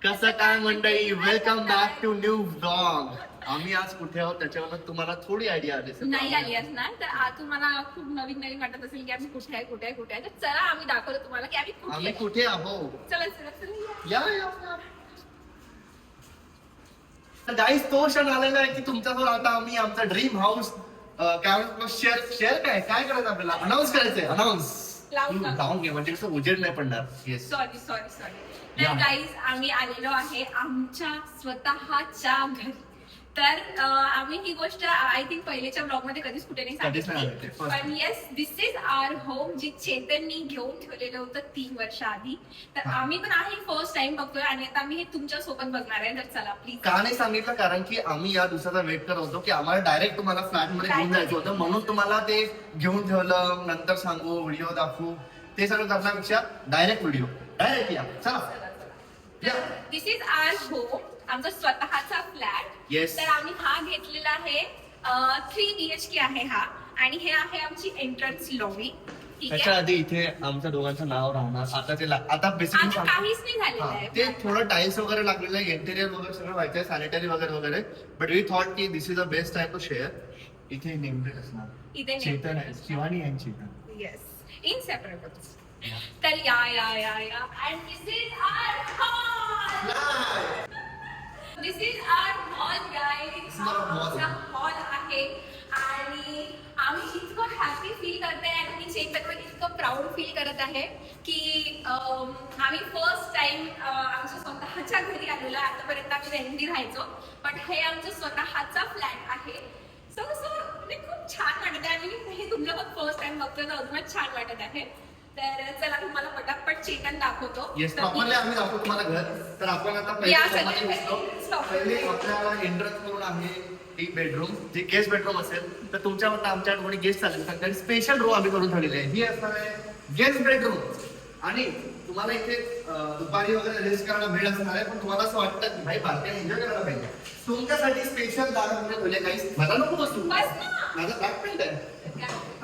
कसं काय मंडळी, welcome back to new vlog. आम्ही आज कुठे आहोत त्याच्यावर तुम्हाला थोडी आयडिया आली असेल. नाही आली असणार तर आज तुम्हाला खूप नवीन नवीन वाटत असेल की आम्ही कुठे आहे तर चला आम्ही दाखवतो तुम्हाला की आम्ही कुठे आहोत. चला चला चला या गाईस, तो क्षण आलेला आहे की तुमच्यासोबत आता आम्ही आमचा ड्रीम हाऊस काय शेअर काय करायचं आपल्याला, अनाऊन्स करायचंय. अनाऊन्स लावून घे म्हणजे कसं उजेड नाही पडणार. येस, सॉरी तर गाईज आम्ही आलेलो आहे आमच्या स्वतःच्या घरी. तर आम्ही ही गोष्ट आय थिंक पहिलेच्या ब्लॉग मध्ये कधीच कुठे नाही सांगितली, पण yes this is our home, जी चेतननी घेऊन ठेवलेलं होतं 3 वर्ष आधी. तर आम्ही पण आहे फर्स्ट टाइम बघतोय आणि आता आम्ही हे तुमच्या सोबत बघणार आहे. तर चला प्लीज. का नाही सांगितलं, कारण की आम्ही या दिवसाचा वेट करत होतो की आम्हाला डायरेक्ट तुम्हाला फ्लॅट मध्ये घेऊन जायचं होतं, म्हणून तुम्हाला ते घेऊन ठेवलं. नंतर सांगू, व्हिडिओ दाखवू, ते सगळं करण्यापेक्षा डायरेक्ट या. चला, दिस इज आवर होम, आमचा स्वतःचा फ्लॅट. Yes. तर आम्ही हा घेतलेला आहे 3 BHK आहे हा, आणि हे आहे आमची एंट्रन्स लॉबी. त्याच्या आधी इथे आमच्या दोघांचं नाव राहणार. आता बेसिकली काहीच नाही झालेलं आहे. ते थोडं टाइल्स वगैरे लागलेलं आहे, इंटेरियर वगैरे सगळं व्हायचंय, सॅनिटरी वगैरे. बट वी थॉट की this is the best time to share. इथे नेमके असणार, इथे चेतन आहे, शिवानी आणि चेतन. Yes, inseparable. तर या and this is our hall. This is our hall guys. Hall आहे आणि आम्ही इतकं हॅपी फील करते आणि चेतन पण इतकं प्राऊड फील करत आहे की आम्ही फर्स्ट टाइम आमच्या स्वतःच्या घरी आलेलो. आतापर्यंत आम्ही रेंटनी राहायचो, पण हे आमचं स्वतःचा फ्लॅट आहे. सो म्हणजे खूप छान वाटत आहे आणि हे तुमचं पण फर्स्ट टाइम बघतोय तर अजूनच छान वाटत आहे. तर चला तुम्हाला पटापट चेतन दाखवतो. येस, प्रॉपरली आम्ही दाखवतो तुम्हाला घर. तर आपण आता पहिले आपल्याला एंट्रन्स करून आहे एक बेडरूम, जे गेस्ट बेडरूम असेल. तर तुमच्या मग आमच्या कोणी गेस्ट आले तर स्पेशल रूम आम्ही करून ठेवलेली आहे. ही असणार आहे गेस्ट बेडरूम. आणि तुम्हाला इथे दुपारी वगैरे रेस्ट करायला वेळ असणार आहे, पण तुम्हाला असं वाटतं की भाई बारक्या एन्जॉय करायला पाहिजे, तुमच्यासाठी स्पेशल जागा म्हणजे ठेवले. काही मला नको बसू, माझा बॅक फ्रेंड आहे,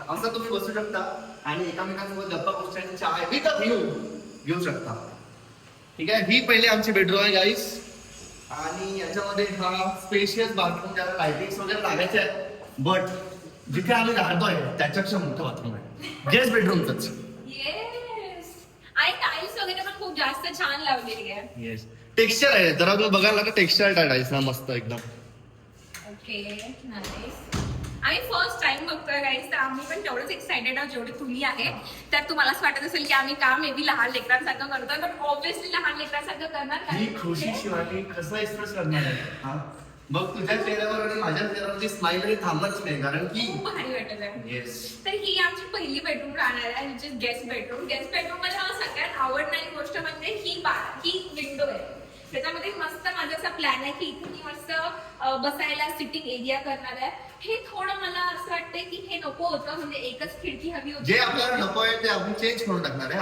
असं तुम्ही बसू शकता आणि एकामेकांसोबत गप्पा गोष्टी आणि चाय विथ व्ह्यू घेऊ शकता. ठीक आहे, ही पहिली आमची बेडरूम आहे गाईस. आणि याच्यामध्ये हा स्पेशियस बाथरूम, ज्याला लाइटिंग्स वगैरे लागायचे आहेत, बट जिथे आम्ही राहतोय त्याच्यापेक्षा मोठं बाथरूम आहे, गेस्ट बेडरूमच. येस, आणि टाइल्स वगैरे पण खूप जास्त छान लावलेली आहे. येस, टेक्स्चर आहे, जरा तुम्ही बघायला लागेल टेक्स्चर टाईल्स ना, मस्त एकदम. Okay, nice. आम्ही फर्स्ट टाइम बघतोय गाईज, तर आम्ही पण तेवढंच एक्साइटेड आहोत जेवढे तुम्ही आहे. तर तुम्हाला असं वाटत असेल की आम्ही का मे बी लहान लेकरांसारखं करतोय, पण ऑब्व्हियसली लहान लेकरांसारखं करणार ही खुशी शिवानी कसं एक्सप्रेस करणार आहे. बघ, तुझ्या चेहऱ्यावर आणि माझ्या चेहऱ्यावरची स्माइल आणि थांबच नाही, कारण की खूप भारी वाटत आहे. येस. तर ही आमची पहिली बेडरूम राहणार आहे, which is guest bedroom. Guest bedroom मध्ये मला सगळ्यात आवडणारी गोष्ट म्हणजे ही विंडो आहे. त्याच्यामध्ये मस्त माझा असा प्लॅन आहे की इथे मी मस्त बसायला सिटिंग एरिया करणार आहे. हे थोडं मला असं वाटतंय की हे नको होतं, म्हणजे एकच खिडकी हवी होती. जे आपल्याला नको आहे ते आपण चेंज करून टाकणार आहे.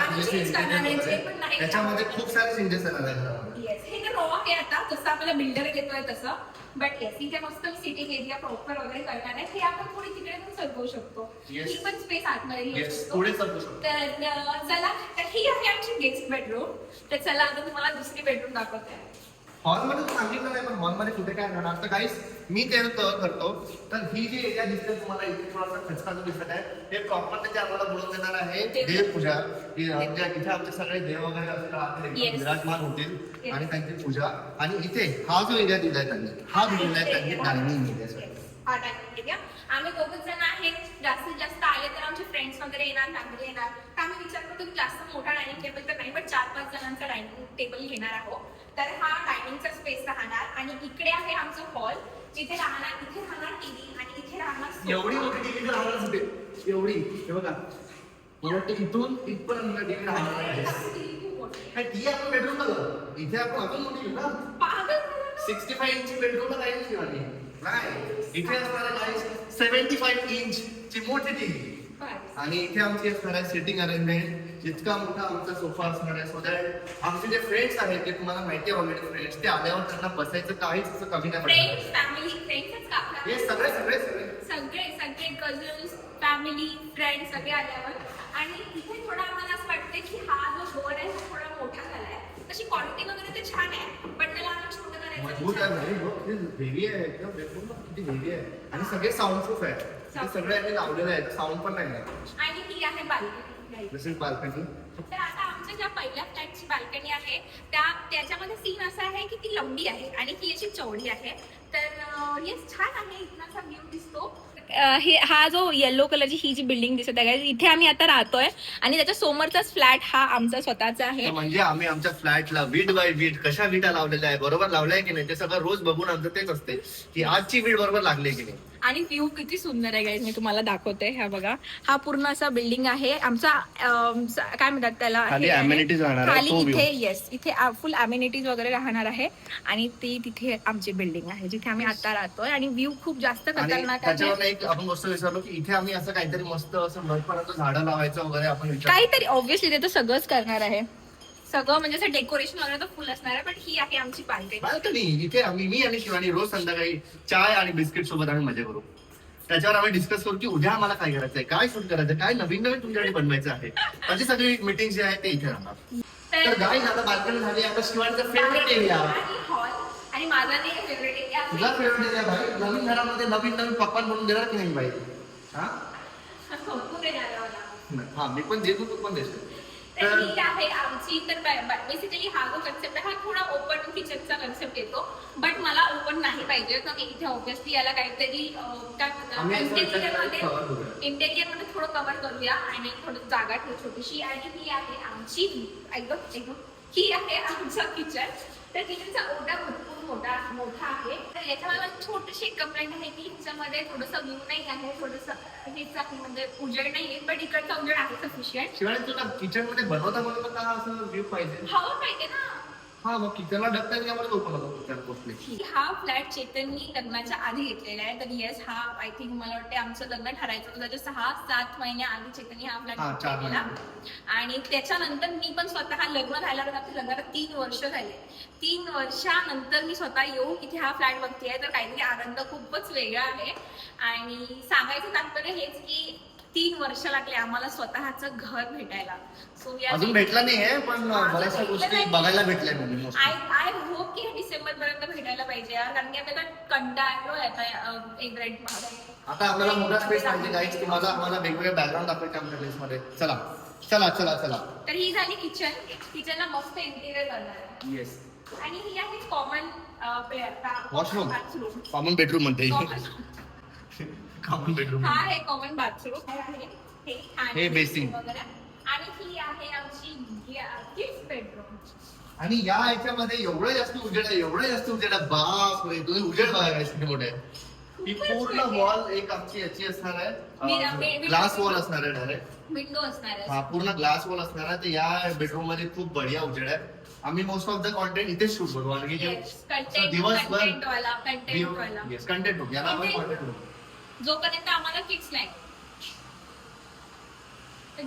त्याच्यामध्ये खूप सारे चेंजेस येणार आहेत. येस, हे तर रॉ आहे आता, जसं आपल्याला बिल्डर घेतोय तसं. बट येस, इथे मस्त सिटिंग एरिया प्रॉपर वगैरे करणार आहे. हे आपण थोडी तिकडे पण सरकवू शकतो, ही पण स्पेस आतमध्ये घेऊ शकतो. तर चला, तर ही आहे आमची गेस्ट बेडरूम. तर चला आता तुम्हाला दुसरी बेडरूम दाखवते. हॉलमध्ये सांगितलं नाही, पण हॉलमध्ये कुठे काय राहणार तर काहीच मी ते करतो. तर ही जी एरिया दिसते तुम्हाला इथे थोडासा खचकाचा दिसत आहे, हे प्रॉपर त्याचे आम्हाला बोलून देणार आहे देवपूजा. इथे आमचे सगळे देव वगैरे असतात, विराजमान होतील आणि त्यांची पूजा. आणि इथे हा जो एरिया दिलाय त्यांनी, हा दिलेला आहे त्यांनी डायनिंग एरिया. हा डायनिंग एरिया. आम्ही दोघच जण आहेत, जास्तीत जास्त आले तर आमचे फ्रेंड्स वगैरे येणार, फॅमिली येणार. तर आम्ही विचार करतो की जास्त मोठा डायनिंग टेबल तर नाही, पण 4-5 जणांचा डायनिंग टेबल घेणार आहोत. तर हा डायनिंगचा स्पेस राहणार. आणि इकडे आहे आमचं हॉल, जिथे राहणार, इथे राहणार टीव्ही आणि इथे राहणार एवढी मोठी टीव्ही राहणार असते, एवढी. हे बघा, इथून इथपर्यंत टीव्ही राहणार आहे. ती आपण बेडरूम बघा, इथे आपण अजून मोठी घेऊ ना, 65 इंच बेडरूमला जाईल शिवानी. नाही, इथे असणार आहे 75 इंच ची मोठी टीव्ही. आणि इथे आमची असणार आहे सिटिंग अरेंजमेंट. इतका मोठा आमचा सोफा असणार आहे, सो दॅट आमचे जे फ्रेंड्स आहेत ते तुम्हाला माहिती आहे ऑलरेडी, फ्रेंड्स ते आल्यावर त्यांना बसायचं काहीच असं कमी नाही पडणार. हे सगळे कझन्स, फॅमिली, फ्रेंड्स सगळे आल्यावर. आणि इथे थोडं आम्हाला असं वाटतं की हा जो डोअर आहे हा थोडा मोठा झालाय, तशी क्वालिटी वगैरे तर छान आहे पण त्याला आम्ही छोटं मजबूत करायचं आहे भाई, हेवी आहे एकदम बेडरूम किती हेवी आहे आणि सगळे साऊंड प्रूफ आहे ते सगळे यांनी लावलेलं आहे साऊंड पण नाही आहे. आणि ही आहे बाल्कनी. This is balcony. तर आता आमच्या ज्या पहिल्या फ्लॅटची बाल्कनी आहे त्याच्यामध्ये सीन असा आहे की ती लंबी आहे आणि ही अशी चौडी आहे. तर येस छान आहे इथला व्ह्यू दिसतो. हा जो येलो कलरची ही जी बिल्डिंग दिसत आहे इथे आम्ही आता राहतोय आणि त्याच्या समोरचाच फ्लॅट हा आमचा स्वतःचा आहे. तर म्हणजे आम्ही आमच्या फ्लॅटला वीट बाय वीट कशा विटा लावलेल्या आहे बरोबर लावलाय की नाही ते सगळं रोज बघून आमचं तेच असते की आजची वीट बरोबर लागली की नाही. आणि व्ह्यू किती सुंदर आहे गाईज मी तुम्हाला दाखवते. हा बघा हा पूर्ण असा बिल्डिंग आहे आमचा काय म्हणतात त्याला खाली हे आहे. amenities राहणार आहे, खाली तो view. इथे येस इथे फुल अमेनिटीज वगैरे राहणार आहे आणि ती तिथे आमची बिल्डिंग आहे जिथे आम्ही आता राहतोय आणि व्ह्यू खूप जास्त आणि खतरनाक आहे. त्याच्यावर एक आपण गोष्ट विचारलो की इथे आम्ही असं काहीतरी मस्त असं मधपर्यंत झाडं लावायचं वगैरे आपण विचार काहीतरी ऑब्व्हियसली ते तर सगळंच करणार आहे. सगळं म्हणजे असं डेकोरेशन वगैरे तर फुल असणार आहे पण ही आहे आमची बाल्कनी. बाल्कनी. इथे आम्ही मी आणि शिवानी रोज संध्याकाळी चाय आणि बिस्किट सोबत आम्ही मजा करू. त्याच्यावर आम्ही डिस्कस करू की उद्या आम्हाला काय करायचंय काय शूट करायचं काय नवीन नवीन तुमच्याकडे बनवायचं आहे. त्याची सगळी मीटिंग जे आहे ते इथे राहणार. तर गाईज आता बाल्कनी झाली आता शिवानीचा फेवरेट एरिया आणि हॉल आणि माझा नाही फेवरेट एरिया तुझा फेवरेट एरिया भाई नवीन घरामध्ये नवीन नवीन पप्पान म्हणून देणार की नाही बाई. हा हा मी पण देतो तू पण देशील. तर ही आहे आमची. तर बेसिकली हा जो कन्सेप्ट आहे हा थोडा ओपन किचनचा कन्सेप्ट येतो बट मला ओपन नाही पाहिजे तर इथे ऑब्व्हियसली याला काहीतरी काय आम्ही म्हणतात असं इंटेरियरमध्ये cover करूया. थोडं कव्हर करूया आणि थोडं जागा ठेवू छोटीशी. आणि ही आहे आमची एकदम ही आहे आमचं किचन. तर किचनचा ओटा भरपूर मोठा आहे. तर याच्यावर छोटीशी कंप्लेंट आहे की ह्याच्यामध्ये थोडंसं व्ह्यू नाही आहे थोडंसं ह्याचा म्हणजे उजेड नाही पण इकडचा उजेड आहे सफिशियंट. शिवानी तुला किचन मध्ये बनवता बनवता का असं व्ह्यू पाहिजे. हवं पाहिजे ना. हा मग किचनला ढकता आम्हाला ओपन होतो किचन पोचले. हा फ्लॅट चेतननी लग्नाच्या आधी घेतलेला आहे. तर येस हा आय थिंक मला वाटते आमचं लग्न ठरायचं होतं त्याच्या 6-7 महिन्या आधी चेतननी हा फ्लॅट 4 घेतलेला. आणि त्याच्यानंतर मी पण स्वतः लग्न झाल्यावर आपल्या लग्नाला 3 वर्ष झाले. 3 वर्षानंतर मी स्वतः येऊन इथे हा फ्लॅट बघतेय तर काहीतरी आनंद खूपच वेगळा आहे. आणि सांगायचं तात्पर्य हेच की 3 वर्ष लागले आम्हाला स्वतःचं घर भेटायला. सो अजून भेटला नाहीये पण बऱ्याचशा गोष्टी बघायला भेटल्या म्हणजे आय होप की डिसेंबर पर्यंत भेटायला पाहिजे यार कारण की आपल्याला कंटाळलो आता एक रेंट मध्ये. आता आपल्याला मोठा स्पेस पाहिजे गाईज तुम्हाला आम्हाला वेगवेगळे बॅकग्राऊंड दाखवायचे आमच्या प्लेस मध्ये. चला चला चला चला. तर ही झाली किचन. किचनला मस्त इंटिरियर करणार आहे. येस. आणि ही आहे common washroom bathroom. Common bedroom म्हणते कॉमन बेडरूम. हा आहे कॉमन बाथरूम आहे हे बेसिंग वगैरे. आणि ही आहे आमची गिफ्ट बेडरूम. आणि या ह्याच्यामध्ये एवढं जास्त उजेड आहे बाप रे तुम्ही उजेड बघा किती मोठे आहे. ही पूर्ण वॉल एक आमची याची असणार आहे ग्लास वॉल असणार आहे डायरेक्ट विंडो असणार आहे. हा पूर्ण ग्लास वॉल असणार आहे. तर या बेडरूम मध्ये खूप बढिया उजेड आहे. आम्ही मोस्ट ऑफ द कॉन्टेंट इथेच शूट करू आणि दिवसभर कंटेंट बघू याला आपण कॉन्टेंट बघू. जोपर्यंत आम्हाला फिक्स नाही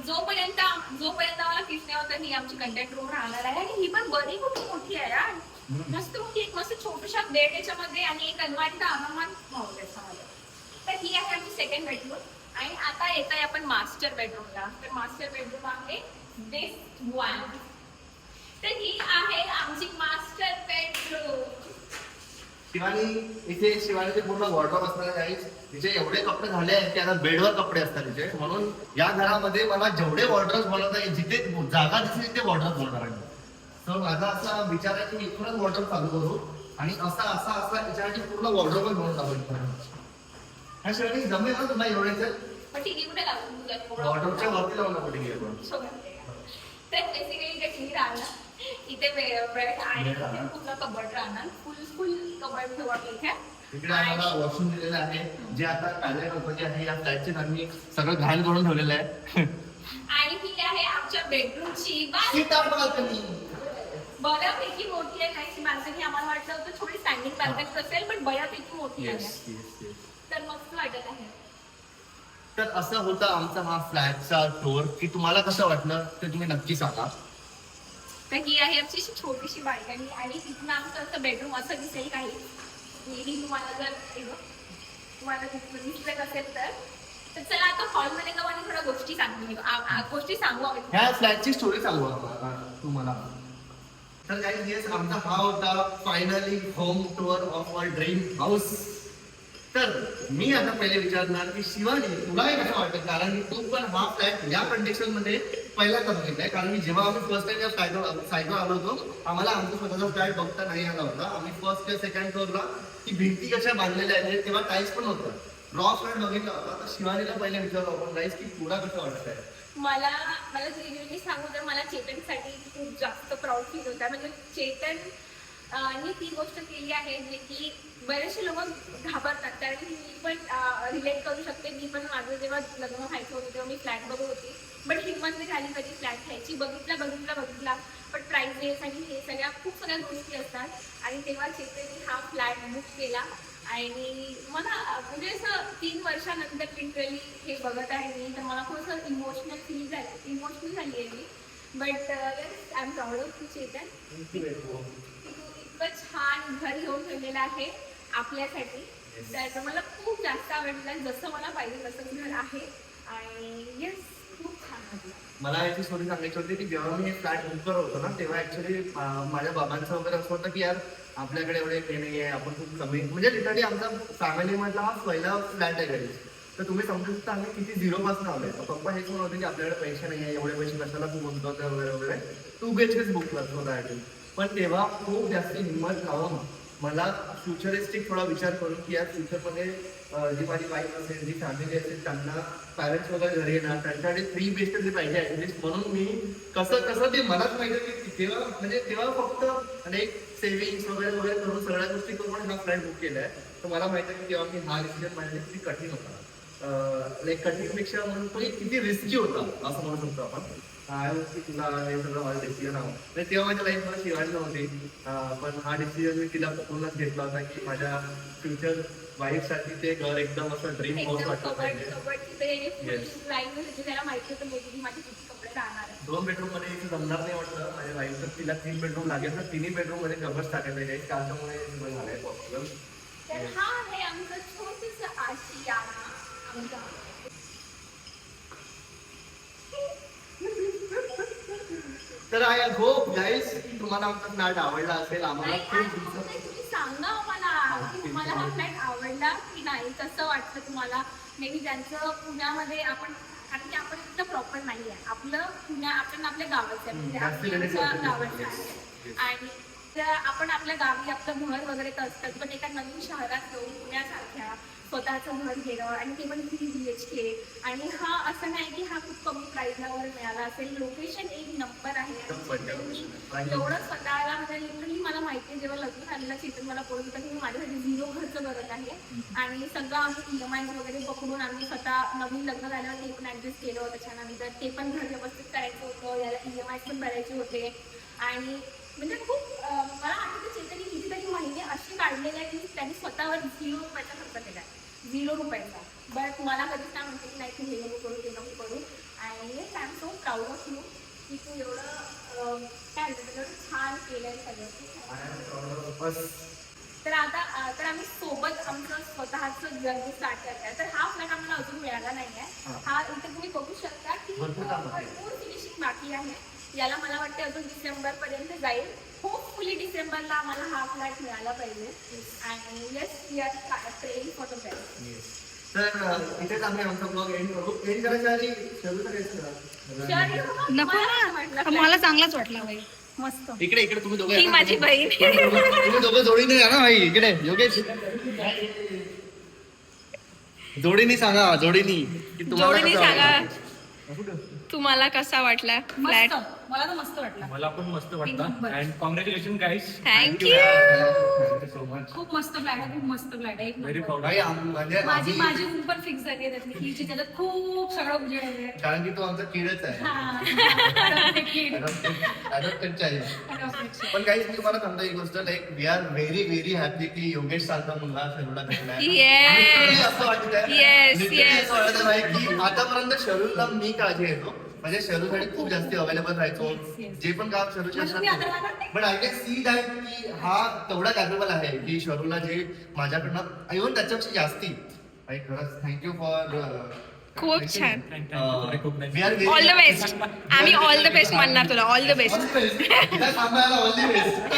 जोपर्यंत आम्हाला फिक्स नाही होतं ही आमची कंटेंट रूम राहणार आहे. आणि ही पण बरी खूप मोठी आहे यार. मस्त मोठी एक मस्त छोटूशा बेड याच्यामध्ये आणि एक अलमारी तर आरामात मावलं याच्यामध्ये. तर ही आहे आमची सेकंड बेडरूम. आणि आता येत आहे आपण मास्टर बेडरूमला. तर मास्टर बेडरूम आहे दिस वन. तर ही आहे आमची मास्टर बेडरूम. शिवानीचे पूर्ण वॉर्डरोब असणार आहे. तिचे एवढे कपडे झाले आहेत की आता बेडवर कपडे असतात तिचे. म्हणून या घरामध्ये मला जेवढे वॉर्डरोब बनवता येईल जिथे जागा दिसली तिथे वॉर्डरोब बनवणार आहे. तर माझा असा विचार आहे की इथूनच वॉर्डरोब चालू करू आणि असा विचाराची पूर्ण वॉर्डरोब बनवून टाकू. हा शिवानी जमेल ना तुला एवढ्याचं वॉर्डरोबच्या वरती लावून नको टीव्ही आपण. तर बेसिकली इथे टीव्ही राहणार इथे बेड आणि पूर्ण कबर्ड राहणार. फुल कबर्ड ठेवत इथे. इकडे आम्हाला वॉशरूम दिलेलं आहे जे आता कायद्या कंपनी आहे या फ्लॅटचे आम्ही सगळं घाण करून ठेवलेलं आहे. आणि ही आहे आमच्या बेडरूमची बाल्कनी. बऱ्यापैकी मोठी आहे. काहीची बाल्कनी आम्हाला वाटलं होतं थोडी स्टँडिंग बाल्कनी असेल पण बऱ्यापैकी मोठी आहे. तर मस्त वाटत आहे. तर असं होतं आमचा हा फ्लॅटचा टूर की तुम्हाला कसं वाटलं ते तुम्ही नक्की सांगा. तर ही आहे आमची छोटीशी बाल्कनी आणि तिथून आमचं असं बेडरूम असं दिसेल काही. ही तुम्हाला जर दिसत असेल तर चला आता हॉलमध्ये जाऊ आणि थोड्या गोष्टी सांगू आम्ही. ह्या फ्लॅटची स्टोरी सांगू तुम्हाला. तर काही येस आमचा हा होता finally home tour of our dream house. तर मी आता पहिले विचारणार की शिवानी तुलाही कसं वाटतं, कारण की तू पण हा फ्लॅट या कंडिशन मध्ये पहिल्यांदा बघितलाय. कारण की जेव्हा आम्ही फर्स्ट टाइम या साईडवर आलो होतो, आम्हाला आमचा स्वतःचा फ्लॅट बघता नाही आला होता. आम्ही फर्स्ट किंवा सेकंड फ्लोअरला की भिंती कशा बांधलेल्या आहेत तेव्हा टाईल्स पण होतं, रॉ फ्लॅट बघितला होता. तर शिवानीला पहिले विचारलं आपण गाईस की तुला कसं वाटतंय. मला मला रिव्ह्यूली सांगू तर मला चेतनसाठी खूप जास्त प्राऊड फील होता. म्हणजे चेतन नी ती गोष्ट केली आहे जे की बरेचसे लोक घाबरतात. कारण की मी पण रिलेट करू शकते. मी पण माझं जेव्हा लग्न व्हायचं होतं तेव्हा मी फ्लॅट बघत होती, बट हिंमत नाही झाली कधी फ्लॅट घ्यायची. बघितला पण प्राइजेस आणि हे खूप सगळ्या गोष्टी असतात. आणि तेव्हा चेतननी हा फ्लॅट बुक केला आणि मला म्हणजे असं 3 वर्षानंतर लिटरली हे बघत आहे मी, तर मला थोडंसं इमोशनल झाली आहे मी. But I am proud of you Chetan. इतकं छान घर घेऊन ठेवलेलं आहे आपल्यासाठी. तर मला खूप जास्त आवडलं. जसं मला पाहिजे तसं घर आहे आणि येस खूप छान वाटलं. मला याची स्टोरी सांगायची होती की जेव्हा मी फ्लॅट बुक करत होतो ना, तेव्हा ऍक्च्युली माझ्या बाबांचं वगैरे असं होतं की यार आपल्याकडे एवढे हे नाही आहे, आपण खूप कमी, म्हणजे लिटरली आमचा फॅमिली मधला हा पहिला फ्लॅट आहे घरी. तर तुम्ही समजू शकता आम्ही किती झिरो पासून आलोय. पप्पा हेच म्हणत होते की आपल्याकडे पैसे नाही आहे, एवढे पैसे कशाला तू गुंतवतोय वगैरे वगैरे, 2 BHK बुक करतो स्वतःसाठी. पण तेव्हा खूप जास्त हिंमत लावून मला फ्युचरिस्टिक थोडा विचार करून की या फ्युचरमध्ये जी माझी वाईफ असेल, जी फॅमिली असेल, त्यांना पॅरेंट्स वगैरे घरी येणार, त्यांच्याकडे 3 BHK जे पाहिजे ऍटलिस्ट, म्हणून मी कसं ते मलाच माहिती की तेव्हा म्हणजे तेव्हा फक्त एक सेव्हिंग्स वगैरे वगैरे करून सगळ्या गोष्टी करून हा फ्लॅट बुक केलाय. तर मला माहिती आहे की तेव्हा मी हा डिसिजन माझ्यासाठी किती कठीण होता. लाईक कठीणपेक्षा म्हणून तो किती रिस्की होता असं म्हणू शकतो आपण. तुला हे सगळं माझं डिसिजन हवं, म्हणजे तेव्हा माझ्या लाईफमध्ये शिवानी नव्हती. पण हा डिसिजन मी तिला पकडूनच घेतला होता की माझ्या फ्युचर वाईफसाठी ते घर एकदम असं ड्रीम हाऊस वाटलं पाहिजे. 2 बेडरूम मध्ये इथे जमणार नाही वाटलं माझ्या वाईफ, तर तिला 3 बेडरूम लागेल. तर 3 बेडरूम मध्ये कवर्स टाकायला पाहिजे, त्याच्यामुळे झालंय पॉसिबल. तर हा आहे आमचं छोटंसं आशियाना आमचा. तर आय होप गाईस की तुम्हाला आमचा फ्लॅट आवडला असेल. आम्हाला खूप तुम्ही सांगा मला की तुम्हाला हा फ्लॅट आवडला की नाही, कसं वाटतं तुम्हाला. नेहमी ज्यांचं पुण्यामध्ये आपण, कारण की आपण इथलं प्रॉपर नाही आहे, आपलं आपण आपल्या गावाचं आहे, म्हणजे आमच्या गावाचं आहे. आणि तर आपण आपल्या गावी आपलं घर वगैरे तर असतात, पण एका नवीन शहरात जाऊन पुण्यासारख्या स्वतःचं घर घेणं आणि ते पण 3 BHK. आणि हा असं नाही की हा खूप कमी प्राईजला वगैरे मिळाला असेल. लोकेशन एक नंबर आहे. एवढं स्वतःला म्हणजे लिटरली मला माहिती आहे, जेव्हा लग्न झालेलं चेतन मला बोलत होतं की माझ्यासाठी 0 खर्च करत आहे. आणि सगळं आम्ही EMI वगैरे पकडून आम्ही स्वतः नवीन लग्न झाल्यावर ते पण ऍडजस्ट केलं. त्याच्यानंतर ते पण घर व्यवस्थित करायचं होतं, याला EMI पण भरायचे होते. आणि म्हणजे खूप मला आठवतं चेतनने कितीतरी महिने असे काढलेले आहे की त्यांनी स्वतःवर 0 रुपयाचा खर्च केला आहे, 0 रुपयाचा. बट मला कधीच काय म्हणते की नाही तू हे नको करू, ते नको करू. आणि I am so proud of you की तू एवढं काय म्हणते छान केलं आहे सगळं. तर आता तर आम्ही सोबत आमचं स्वतःचं जर्नी स्टार्ट करताय. तर हा फ्लॅट आम्हाला अजून मिळाला नाही आहे. हा इथे तुम्ही बघू शकता की भरपूर फिनिशिंग बाकी आहे. याला मला वाटते अजून डिसेंबरपर्यंत जाईल. होपफुली डिसेंबरला आम्हाला हा फ्लॅट मिळाला पाहिजे. आणि yes we are praying for the best. तर इथेच आम्ही आमचा ब्लॉग एंड करू. एंड करायच्या आधी नको ना, मला चांगलाच वाटला बाई, मस्त. इकडे तुम्ही दोघे ही माझी बहीण. तुम्ही दोघं जोडीने या ना भाई. इकडे योगेश जोडीनी सांगा, जोडीनी की तुम्हाला जोडीने कसं सांगा. वाटलं? तुम्हाला कसा वाटला फ्लॅट? मला तर मस्त वाटला. मला पण मस्त वाटलं. And congratulation guys. Thank you. Thank you so much. खूप मस्त फ्लॅट आहे, खूप मस्त फ्लॅट आहे. एक व्हेरी नंबर. प्राऊड. भाई म्हणजे माझी रूम पण फिक्स झाली आहे त्यातली, की त्याच्यात खूप सगळं उजेड आहे. कारण की तो आमचा किडच आहे. हा. Adopted child. पण काही मी तुम्हाला सांगतो एक गोष्ट, like we are very very happy की योगेश सारखा मुलगा शरूला भेटलाय. Yes. असं वाटतंय, Yes, literally yes. असं वाटत आहे की आतापर्यंत शरूला मी काळजी घेतो, म्हणजे शरूसाठी खूप जास्त अवेलेबल राहायचो. जे पण काम शरूचे तुम्ही आता राहणार नाही? But I can see that की हा तेवढा कॅपेबल आहे की शरूला जे माझ्याकडनं इव्हन त्याच्यापेक्षा जास्ती. खरंच थँक्यू फॉर खूप छान. We are very- all the best. आम्ही ऑल द बेस्ट म्हणणार तुला. All the best. हिला सांभाळायला all the best.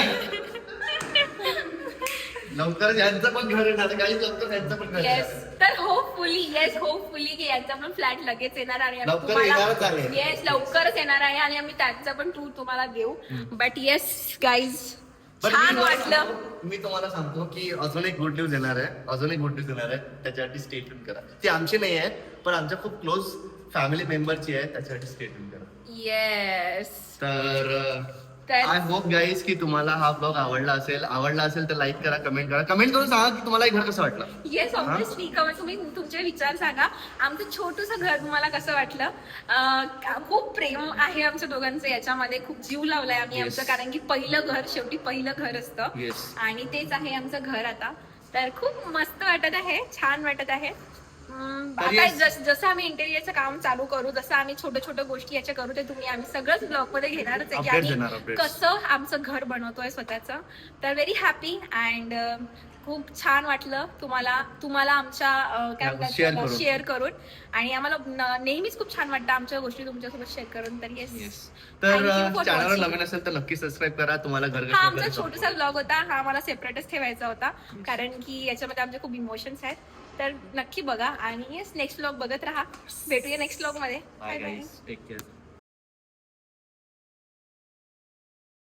लवकर यांचं पण घर येणार काही लवकर यांचं पण घर येस येणार. तर होपफुली की यांचा पण फ्लॅट लगेच येणार आणि आम्ही लवकर येणारच आहे. येस लवकरच येणार आहे आणि आम्ही त्यांचा पण टूर तुम्हाला देऊ बट येस गाईज पण छान मी तुम्हाला वाटलं. सांगतो- मी तुम्हाला सांगतो की अजून एक गुड न्यूज येणार आहे त्याच्यासाठी स्टे ट्यून करा. ती आमची नाही आहे पण आमच्या खूप क्लोज फॅमिली मेंबरची आहे त्याच्यासाठी स्टे ट्यून करा. येस तर तर- आय होप गाईज की तुम्हाला हा ब्लॉग आवडला असेल तर लाईक करा, कमेंट करून सांगा की तुम्हाला हे घर कसं वाटलं. येस ऑब्विसली तुम्ही तुमचे विचार सांगा. आमचं छोटूसं घर तुम्हाला कसं वाटलं. खूप प्रेम आहे आमच्या दोघांचं याच्यामध्ये. खूप जीव लावलाय आम्ही Yes. आमचं कारण की पहिलं घर शेवटी पहिलं घर असतं Yes. आणि तेच आहे आमचं घर आता. तर खूप मस्त वाटत आहे, छान वाटत आहे. आता yes. जसं आम्ही इंटेरियरचं काम चालू करू, जसं आम्ही छोट्या गोष्टी याच्या करू, ते तुम्ही आम्ही सगळंच ब्लॉग मध्ये घेणारच आहे की Updates देणार, आम्ही updates. कसं आमचं घर बनवतोय स्वतःचं. तर व्हेरी हॅपी अँड खूप छान वाटलं तुम्हाला आमच्या काय Share म्हणतात करून. शेअर करून आणि आम्हाला नेहमीच खूप छान वाटतं आमच्या गोष्टी तुमच्यासोबत शेअर करून. तर येस तर चॅनलवर नवीन असेल तर नक्की सबस्क्राईब करा. तुम्हाला घर हा आमचा छोटासा ब्लॉग होता. हा मला सेपरेटच ठेवायचा होता कारण की याच्यामध्ये आमचे खूप इमोशन्स आहेत. तर नक्की बघा आणि येस नेक्स्ट ब्लॉग बघत राहा. भेटूया नेक्स्ट ब्लॉग मध्ये. Bye bye bye. Guys, take care.